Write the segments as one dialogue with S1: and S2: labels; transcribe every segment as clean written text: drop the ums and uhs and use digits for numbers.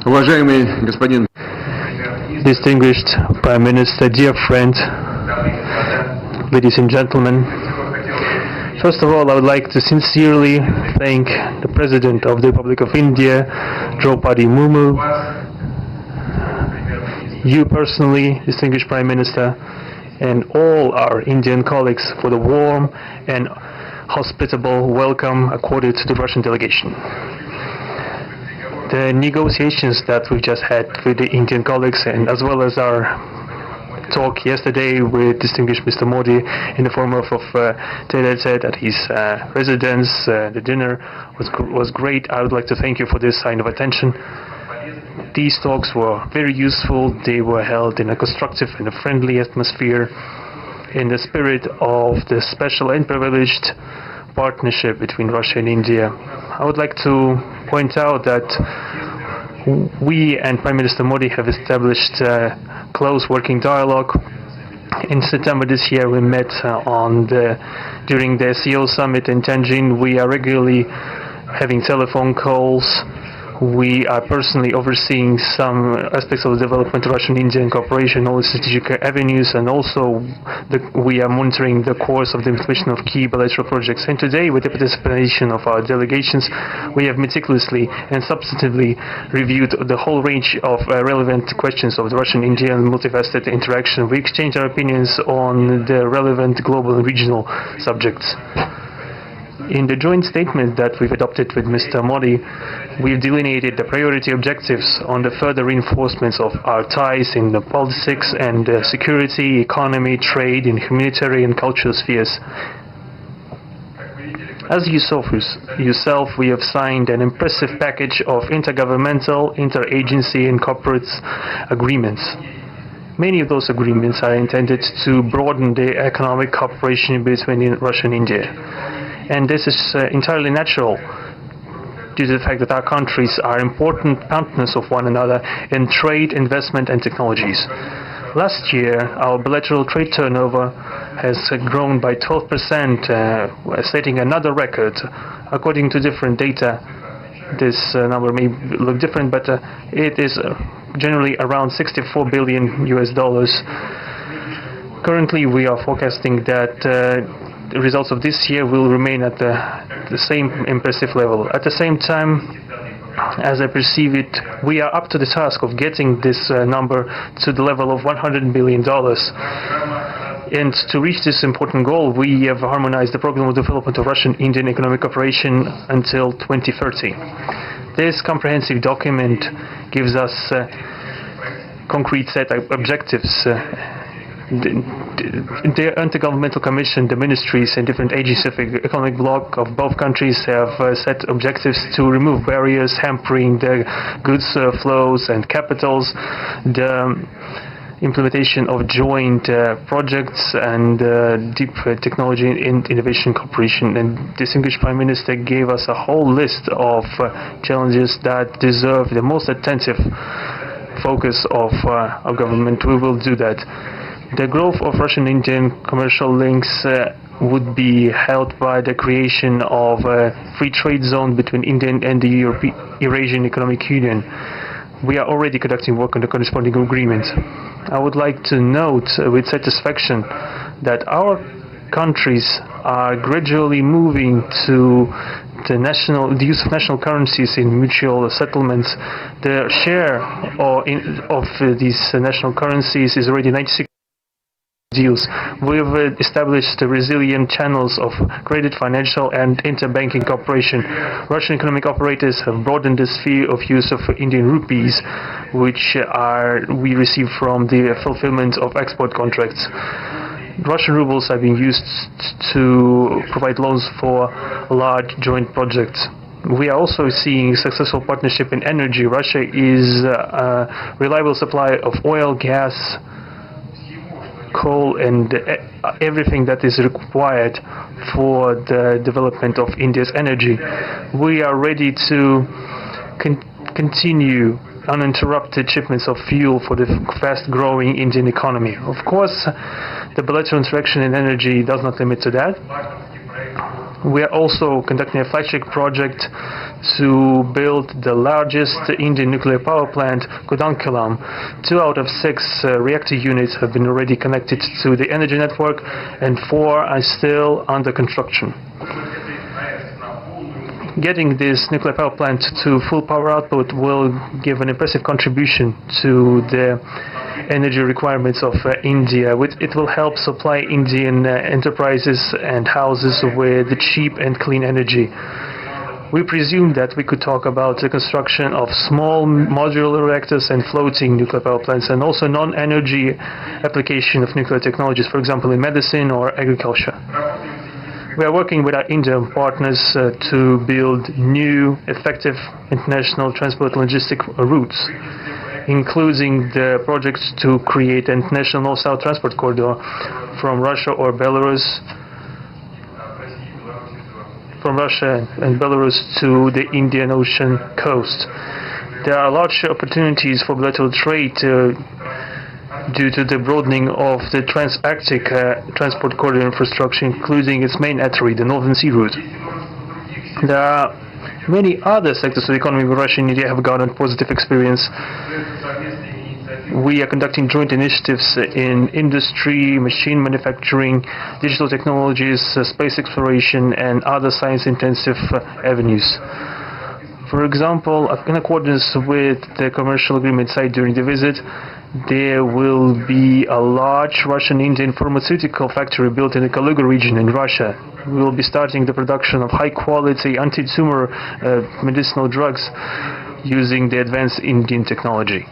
S1: Уважаемый господин
S2: Distinguished Prime Minister, dear friend, ladies and gentlemen, first of all, I would like to sincerely thank the President of the Republic of India, Draupadi Murmu, you personally, distinguished Prime Minister, and all our Indian colleagues for the warm and hospitable welcome accorded to the Russian delegation. The negotiations that we just had with the Indian colleagues, and as well as our talk yesterday with distinguished Mr. Modi in the form of tete-a-tete at his residence, the dinner was great. I would like to thank you for this sign of attention. These talks were very useful. They were held in a constructive and a friendly atmosphere in the spirit of the special and privileged partnership between Russia and India. I would like to point out that we and Prime Minister Modi have established close working dialogue. In September this year we met during the SEO summit in Tianjin. We are regularly having telephone calls. We are personally overseeing some aspects of the development of Russian-Indian cooperation, all the strategic avenues, and also we are monitoring the course of the implementation of key bilateral projects. And today, with the participation of our delegations, we have meticulously and substantively reviewed the whole range of relevant questions of the Russian-Indian multifaceted interaction. We exchanged our opinions on the relevant global and regional subjects. In the joint statement that we've adopted with Mr. Modi, we've delineated the priority objectives on the further reinforcements of our ties in the politics and security, economy, trade, and humanitarian and cultural spheres. As you saw for yourself, we have signed an impressive package of intergovernmental, interagency, and corporate agreements. Many of those agreements are intended to broaden the economic cooperation between Russia and India. And this is entirely natural due to the fact that our countries are important partners of one another in trade, investment, and technologies. Last year, our bilateral trade turnover has grown by 12%, setting another record. According to different data, this number may look different, but it is generally around $64 billion. Currently, we are forecasting that the results of this year will remain at the same impressive level. At the same time, as I perceive it, we are up to the task of getting this number to the level of $100 billion. And to reach this important goal, we have harmonized the program of development of Russian-Indian economic cooperation until 2030. This comprehensive document gives us concrete set of objectives. The Intergovernmental Commission, the ministries and different agencies of the economic bloc of both countries have set objectives to remove barriers hampering the goods flows and capitals, the implementation of joint projects and deep technology and innovation cooperation. And distinguished Prime Minister gave us a whole list of challenges that deserve the most attentive focus of our government. We will do that. The growth of Russian-Indian commercial links would be helped by the creation of a free trade zone between India and the Eurasian Economic Union. We are already conducting work on the corresponding agreement. I would like to note with satisfaction that our countries are gradually moving to the use of national currencies in mutual settlements. The share of these national currencies is already 96%. Deals. We have established resilient channels of credit, financial, and interbanking cooperation. Russian economic operators have broadened the sphere of use of Indian rupees, which we receive from the fulfillment of export contracts. Russian rubles are being used to provide loans for large joint projects. We are also seeing successful partnership in energy. Russia is a reliable supplier of oil, gas, coal, and everything that is required for the development of India's energy. We are ready to continue uninterrupted shipments of fuel for the fast-growing Indian economy. Of course, the bilateral interaction in energy does not limit to that. We are also conducting a flagship project to build the largest Indian nuclear power plant, Kudankulam. 2 out of 6 reactor units have been already connected to the energy network, and 4 are still under construction. Getting this nuclear power plant to full power output will give an impressive contribution to the energy requirements of India. It will help supply Indian enterprises and houses with cheap and clean energy. We presume that we could talk about the construction of small modular reactors and floating nuclear power plants, and also non-energy application of nuclear technologies, for example in medicine or agriculture. We are working with our Indian partners to build new, effective international transport logistic routes, including the projects to create an international north-south transport corridor from Russia and Belarus to the Indian Ocean coast. There are large opportunities for bilateral trade due to the broadening of the Trans-Arctic transport corridor infrastructure, including its main artery, the Northern Sea route. There are many other sectors of the economy where Russia and India have garnered positive experience. We are conducting joint initiatives in industry, machine manufacturing, digital technologies, space exploration, and other science-intensive avenues. For example, in accordance with the commercial agreement signed during the visit, there will be a large Russian-Indian pharmaceutical factory built in the Kaluga region in Russia. We will be starting the production of high-quality anti-tumor medicinal drugs using the advanced Indian technology.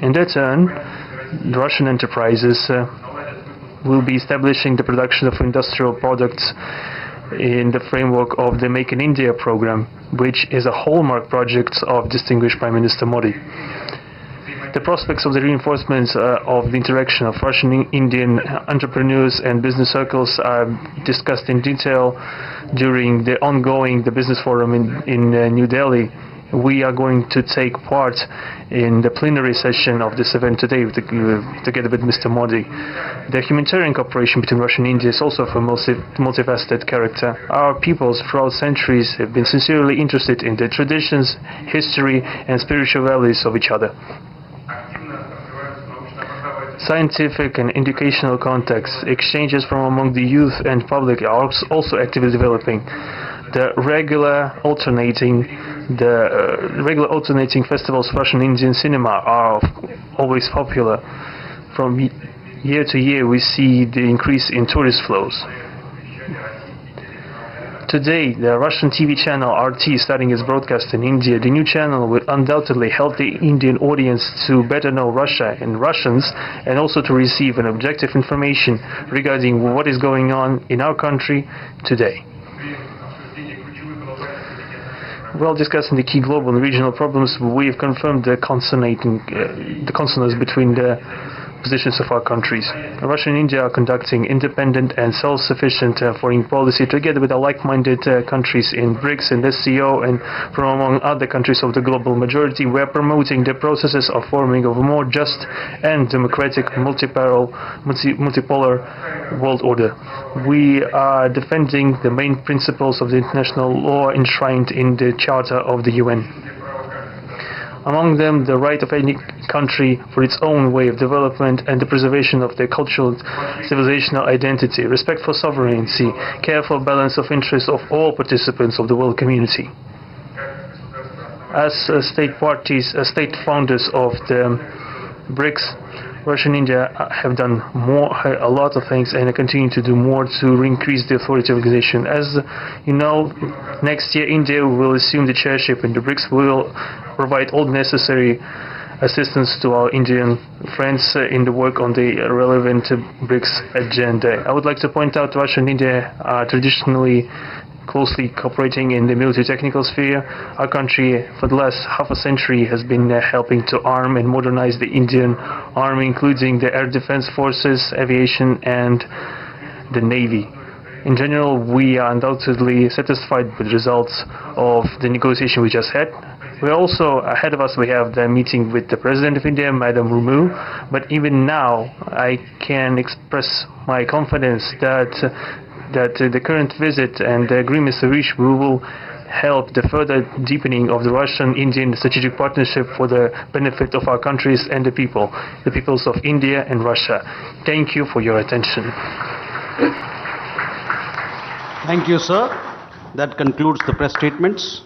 S2: In that turn, Russian enterprises will be establishing the production of industrial products in the framework of the Make in India program, which is a hallmark project of distinguished Prime Minister Modi. The prospects of the reinforcement of the interaction of Russian-Indian entrepreneurs and business circles are discussed in detail during the ongoing Business Forum in New Delhi. We are going to take part in the plenary session of this event today together with Mr. Modi. The humanitarian cooperation between Russia and India is also of a multifaceted character. Our peoples throughout centuries have been sincerely interested in the traditions, history, and spiritual values of each other. Scientific and educational contacts, exchanges from among the youth and public are also actively developing. The regular alternating festivals of Russian Indian cinema are always popular. From year to year, we see the increase in tourist flows. Today, the Russian TV channel RT starting its broadcast in India. The new channel will undoubtedly help the Indian audience to better know Russia and Russians, and also to receive an objective information regarding what is going on in our country today. While discussing the key global and regional problems, we have confirmed the consonance between the positions of our countries. Russia and India are conducting independent and self-sufficient foreign policy together with our like-minded countries in BRICS and SCO, and from among other countries of the global majority. We are promoting the processes of forming of a more just and democratic multipolar world order. We are defending the main principles of the international law enshrined in the Charter of the UN. Among them, the right of any country for its own way of development and the preservation of their cultural civilizational identity, respect for sovereignty, careful balance of interests of all participants of the world community. As state founders of the BRICS, Russia and India have done a lot of things, and continue to do more to increase the authority of the organization. As you know, next year India will assume the chairship in the BRICS. We will provide all necessary assistance to our Indian friends in the work on the relevant BRICS agenda. I would like to point out Russia and India are traditionally closely cooperating in the military-technical sphere. Our country, for the last half a century, has been helping to arm and modernize the Indian Army, including the Air Defense Forces, aviation, and the Navy. In general, we are undoubtedly satisfied with the results of the negotiation we just had. We also, ahead of us, we have the meeting with the President of India, Madam Murmu. But even now, I can express my confidence that the current visit and the agreements reached, we will help the further deepening of the Russian-Indian strategic partnership for the benefit of our countries and the peoples of India and Russia. Thank you for your attention.
S1: Thank you, sir. That concludes the press statements.